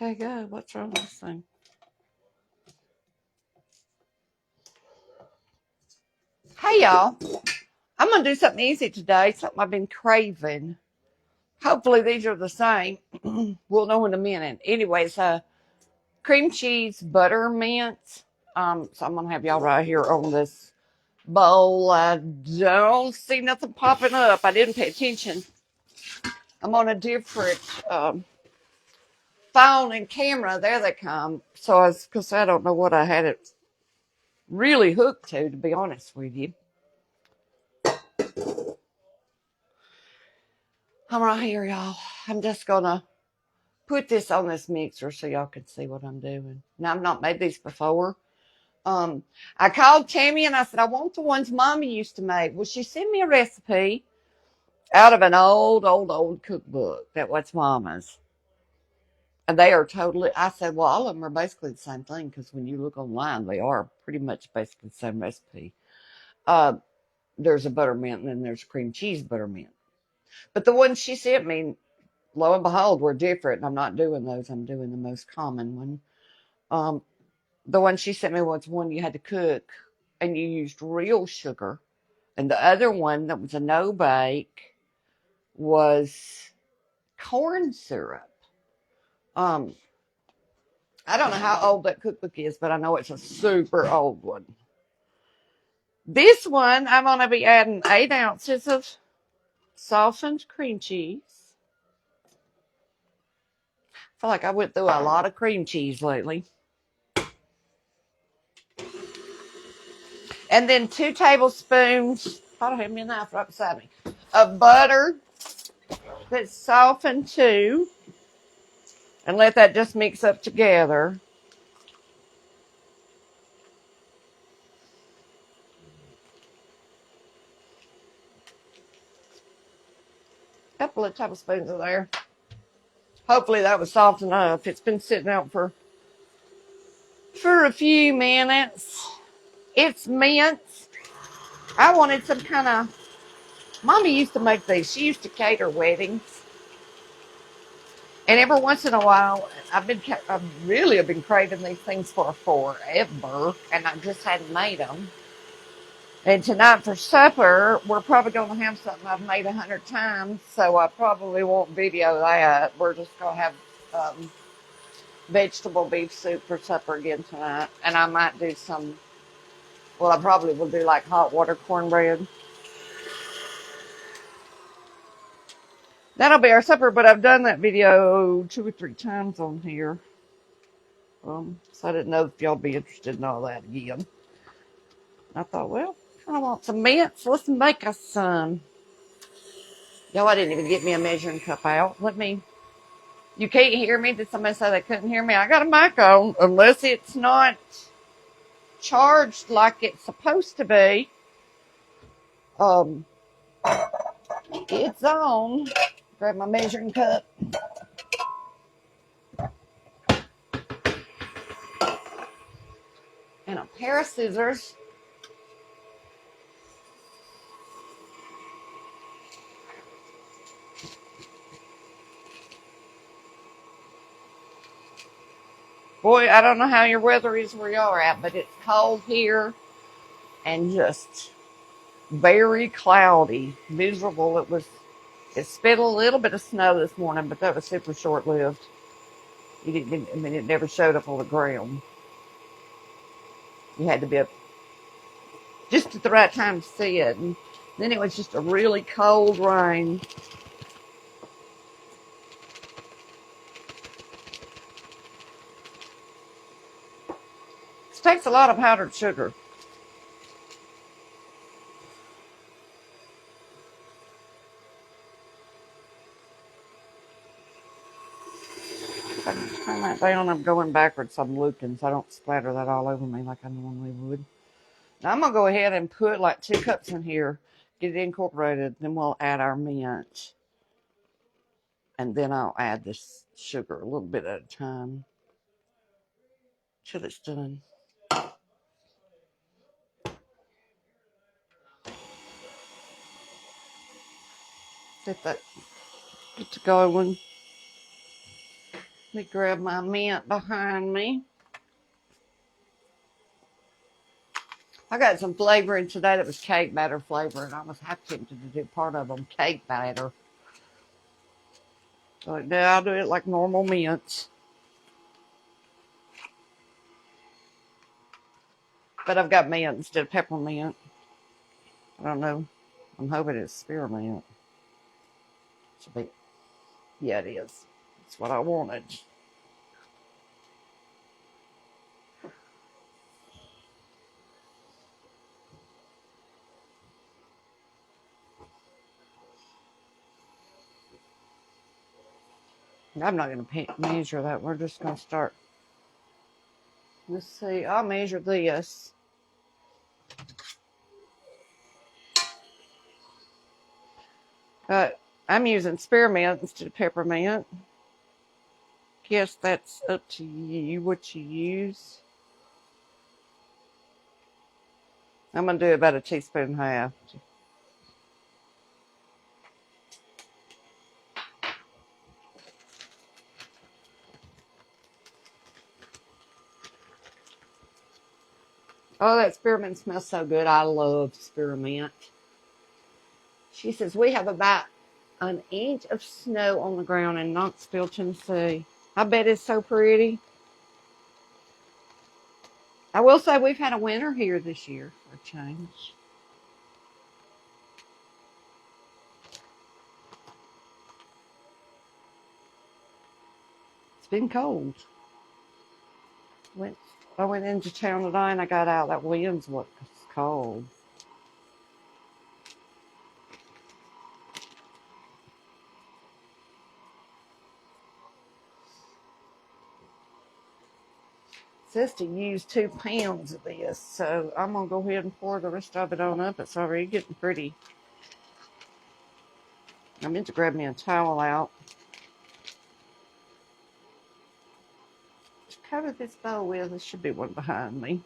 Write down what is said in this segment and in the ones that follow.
Okay, good. What's wrong with this thing? Hey, y'all. I'm going to do something easy today, something I've been craving. Hopefully these are the same. We'll know in a minute. Anyways, cream cheese butter mints. So I'm going to have y'all right here on this bowl. I don't see nothing popping up. I didn't pay attention. I'm on a different phone and camera. There they come. So because I don't know what I had it really hooked to be honest with you. I'm right here, y'all. I'm just going to put this on this mixer so y'all can see what I'm doing. Now, I've not made these before. I called Tammy and I said, I want the ones Mommy used to make. Well, she sent me a recipe out of an old cookbook that was Mama's. And they are totally, I said, well, all of them are basically the same thing because when you look online, they are pretty much basically the same recipe. There's a buttermint and then there's a cream cheese buttermint. But the ones she sent me, lo and behold, were different. And I'm not doing those. I'm doing the most common one. The one she sent me was one you had to cook and you used real sugar. And the other one that was a no-bake was corn syrup. I don't know how old that cookbook is, but I know it's a super old one. This one, I'm going to be adding 8 ounces of softened cream cheese. I feel like I went through a lot of cream cheese lately. And then 2 tablespoons, thought I had me a knife right beside me, of butter that's softened too. And let that just mix up together. A couple of tablespoons of there. Hopefully that was soft enough. It's been sitting out for a few minutes. It's mints. I wanted some kind of, Mommy used to make these. She used to cater weddings. And every once in a while, I've really have been craving these things for forever, and I just hadn't made them. And tonight for supper, we're probably going to have something I've made 100 times, so I probably won't video that. We're just going to have vegetable beef soup for supper again tonight. And I might do I probably will do like hot water cornbread. That'll be our supper, but I've done that video 2 or 3 times on here. So I didn't know if y'all would be interested in all that again. I thought, well, I want some mints. Let's make us some. Y'all, I didn't even get me a measuring cup out. You can't hear me? Did somebody say they couldn't hear me? I got a mic on, unless it's not charged like it's supposed to be. It's on. Grab my measuring cup. And a pair of scissors. Boy, I don't know how your weather is where y'all are at, but it's cold here and just very cloudy, miserable. It spit a little bit of snow this morning, but that was super short-lived. It never showed up on the ground. You had to be up just at the right time to see it. And then it was just a really cold rain. This takes a lot of powdered sugar. If I can turn that down, I'm going backwards. I'm looking, so I don't splatter that all over me like I normally would. Now I'm going to go ahead and put like 2 cups in here, get it incorporated, then we'll add our mint. And then I'll add this sugar a little bit at a time till it's done. Get that get to going. Let me grab my mint behind me. I got some flavoring today that was cake batter flavor, and I was half tempted to do part of them cake batter. So now I'll do it like normal mints. But I've got mint instead of peppermint. I don't know. I'm hoping it's spearmint. Should be. Yeah, it is. That's what I wanted. I'm not going to measure that. We're just going to start. Let's see. I'll measure this. I'm using spearmint instead of peppermint. Guess that's up to you what you use. I'm going to do about a teaspoon and a half. Oh, that spearmint smells so good. I love spearmint. She says, we have about an inch of snow on the ground in Knoxville, Tennessee. I bet it's so pretty. I will say we've had a winter here this year for a change. It's been cold. I went into town today and I got out. That wind's what was cold. It says to use 2 pounds of this, so I'm going to go ahead and pour the rest of it on up. It's already getting pretty. I meant to grab me a towel out. To cover this bowl with, there should be one behind me.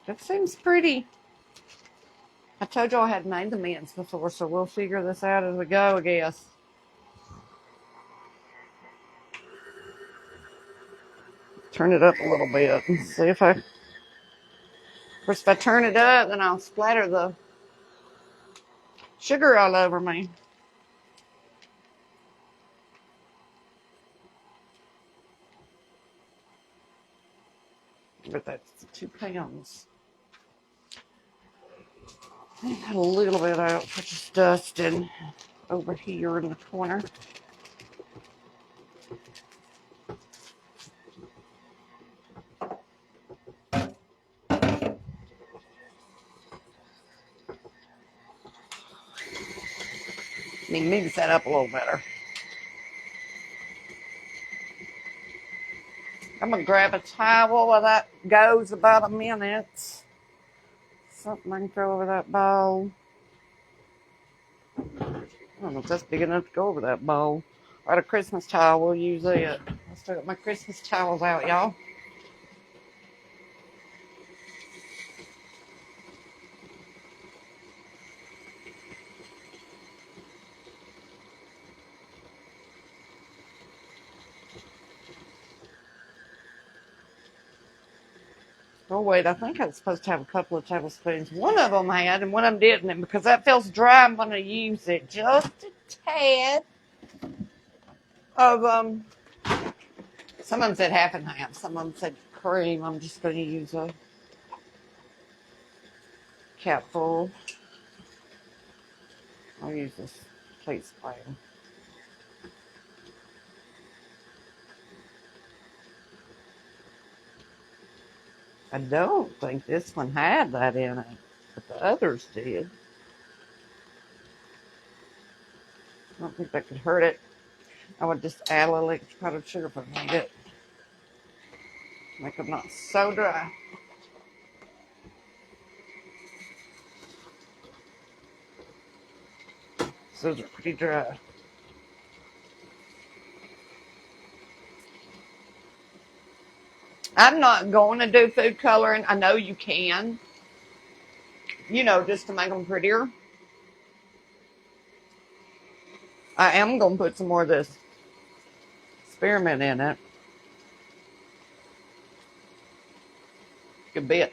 That seems pretty. I told you I had made the mints before, so we'll figure this out as we go, I guess. Turn it up a little bit and see if of course, if I turn it up, then I'll splatter the sugar all over me. But that's 2 pounds. I got a little bit out for just dusting over here in the corner. Let me mix that up a little better. I'm going to grab a towel while that goes about a minute. Something I can throw over that bowl. I don't know if that's big enough to go over that bowl. Or a Christmas towel, we'll use it. I still got my Christmas towels out, y'all. Oh, wait, I think I was supposed to have a couple of tablespoons. One of them had, and one of them didn't. And because that feels dry, I'm going to use it just a tad of, some of them said half and half. Some of them said cream. I'm just going to use a capful. I'll use this plate spray. I don't think this one had that in it, but the others did. I don't think that could hurt it. I would just add a little extra powdered sugar if I need it. Make them not so dry. Those are pretty dry. I'm not going to do food coloring. I know you can, just to make them prettier. I am going to put some more of this spearmint in it. Good bit.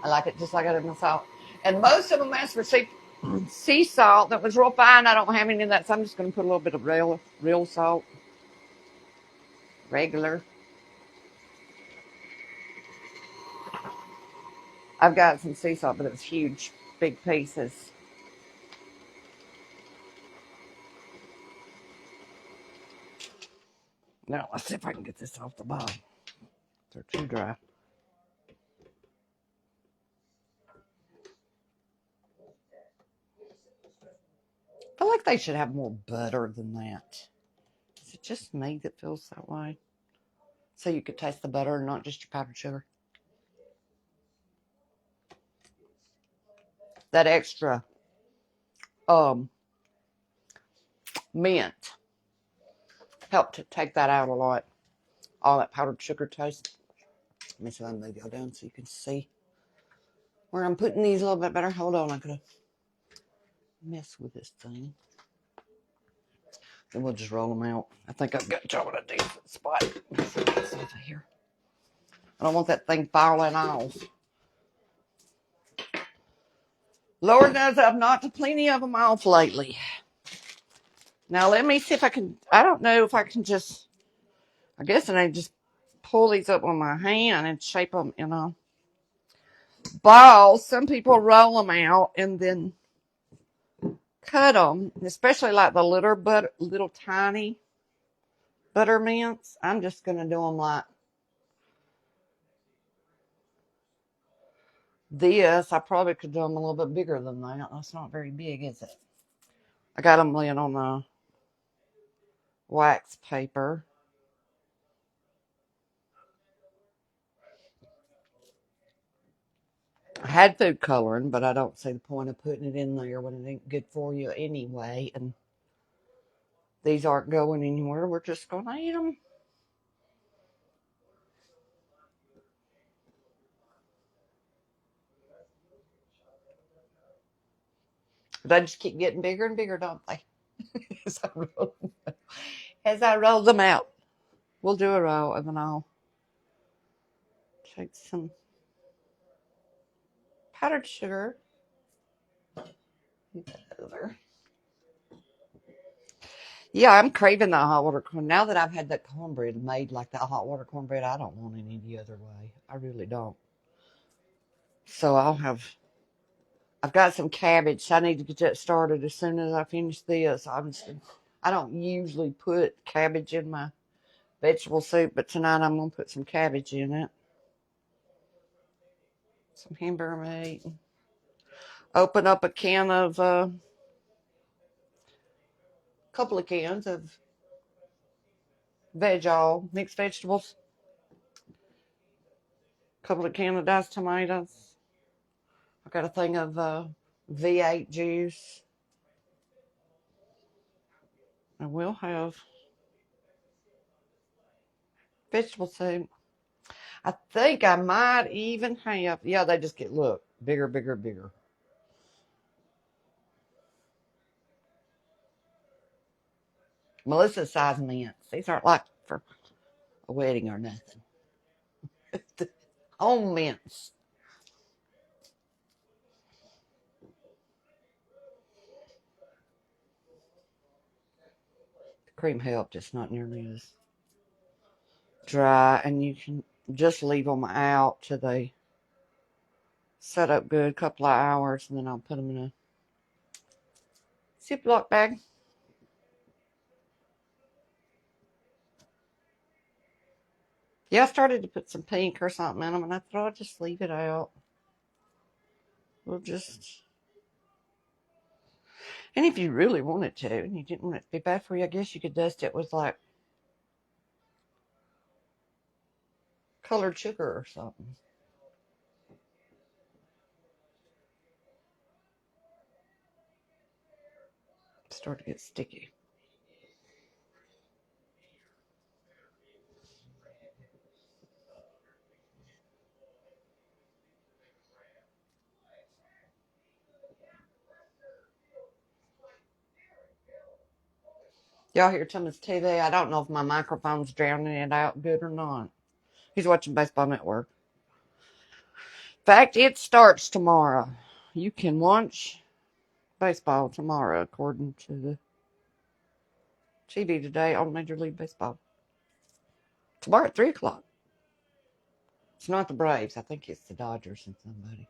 I like it just like I did in the salt. And most of them asked for sea salt that was real fine. I don't have any of that, so I'm just going to put a little bit of real salt. Regular. I've got some sea salt, but it's huge, big pieces. Now, let's see if I can get this off the bottom. They're too dry. I feel like they should have more butter than that. Is it just me that feels that way? So you could taste the butter and not just your powdered sugar. That extra mint helped to take that out a lot. All that powdered sugar taste. Let me see if I can move y'all down so you can see where I'm putting these a little bit better. Hold on, I'm gonna mess with this thing. Then we'll just roll them out. I think I've got y'all in a decent spot. Let's get this over here. I don't want that thing falling off. Lord knows I've knocked plenty of them off lately. Now let me see if I can, I don't know if I can just, I guess I just pull these up with my hand and shape them in a ball. Some people roll them out and then cut them, especially like the little tiny butter mints. I'm just going to do them like this. I probably could do them a little bit bigger than that. That's not very big, is it? I got them laying on the wax paper. I had food coloring, but I don't see the point of putting it in there when it ain't good for you anyway. And these aren't going anywhere. We're just going to eat them. They just keep getting bigger and bigger, don't they? as I roll them out. We'll do a roll and then I'll take some powdered sugar. Over. Yeah, I'm craving that hot water corn. Now that I've had that cornbread made like that hot water cornbread, I don't want it any other way. I really don't. So I've got some cabbage. I need to get that started as soon as I finish this. I don't usually put cabbage in my vegetable soup, but tonight I'm going to put some cabbage in it. Some hamburger meat. Open up a can of, couple of cans of mixed vegetables. Couple of cans of diced tomatoes. I got a thing of V8 juice. And we'll have vegetable soup. I think I might even have, yeah, they just look, bigger, bigger, bigger. Melissa size mints. These aren't like for a wedding or nothing. Home mints. The cream helped. It's not nearly as dry. And you can just leave them out till they set up good, couple of hours, and then I'll put them in a Ziploc bag. Yeah, I started to put some pink or something in them, and I thought I'd just leave it out. We'll just... And if you really wanted to, and you didn't want it to be bad for you, I guess you could dust it with, like, colored sugar or something. Start to get sticky. Y'all hear Timmy's TV? I don't know if my microphone's drowning it out good or not. He's watching Baseball Network. In fact, it starts tomorrow. You can watch baseball tomorrow, according to the TV today on Major League Baseball. Tomorrow at 3 o'clock. It's not the Braves. I think it's the Dodgers and somebody.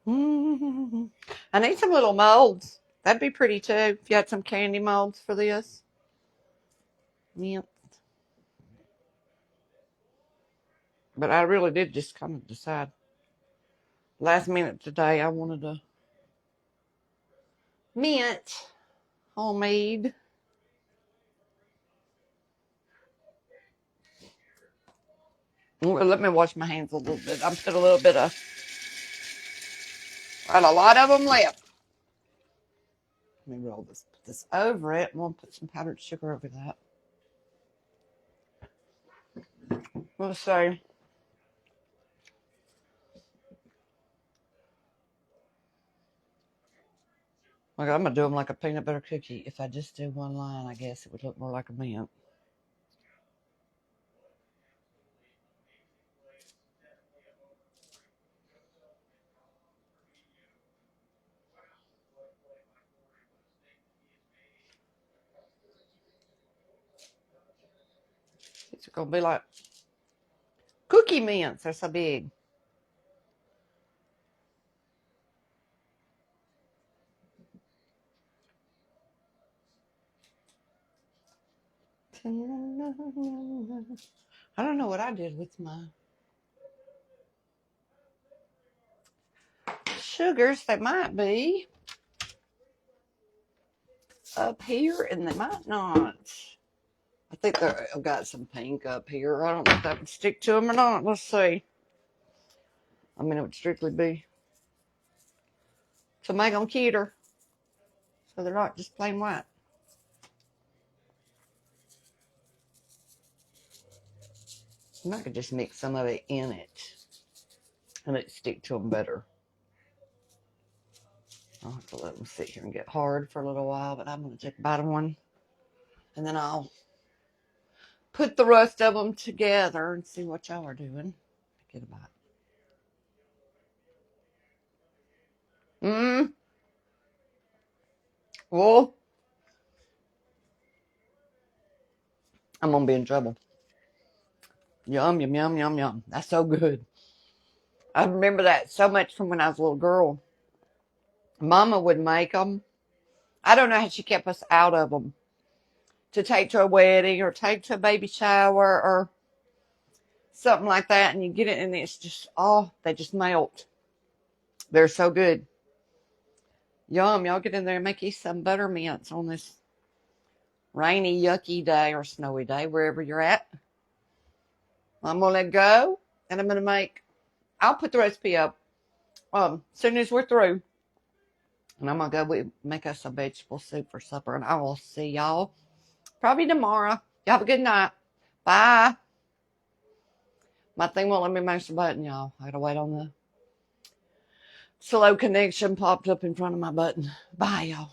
I need some little molds. That'd be pretty too. If you had some candy molds for this. Yeah. But I really did just kind of decide last minute today I wanted a mint homemade. Well, let me wash my hands a little bit. I put a little bit of, got a lot of them left. Let me roll this, put this over it. I'm going to put some powdered sugar over that. Let's see. Like, I'm going to do them like a peanut butter cookie. If I just do one line, I guess it would look more like a mint. It's going to be like cookie mints. They're so big. I don't know what I did with my sugars. They might be up here and they might not. I think I've got some pink up here. I don't know if that would stick to them or not. Let's see. I mean, it would strictly be to make them cuter. So they're not just plain white. And I could just mix some of it in it and it'd stick to them better. I'll have to let them sit here and get hard for a little while, but I'm going to take a bite of one. And then I'll put the rest of them together and see what y'all are doing. Get a bite. Well, I'm going to be in trouble. Yum, yum, yum, yum, yum. That's so good. I remember that so much from when I was a little girl. Mama would make them. I don't know how she kept us out of them to take to a wedding or take to a baby shower or something like that. And you get it and it's just, oh, they just melt. They're so good. Yum. Y'all get in there and make you some butter mints on this rainy, yucky day or snowy day, wherever you're at. I'm going to let go and I'm going to make, I'll put the recipe up as soon as we're through. And I'm going to go make us some vegetable soup for supper. And I will see y'all probably tomorrow. Y'all have a good night. Bye. My thing won't let me mash the button, y'all. I got to wait on the slow connection popped up in front of my button. Bye, y'all.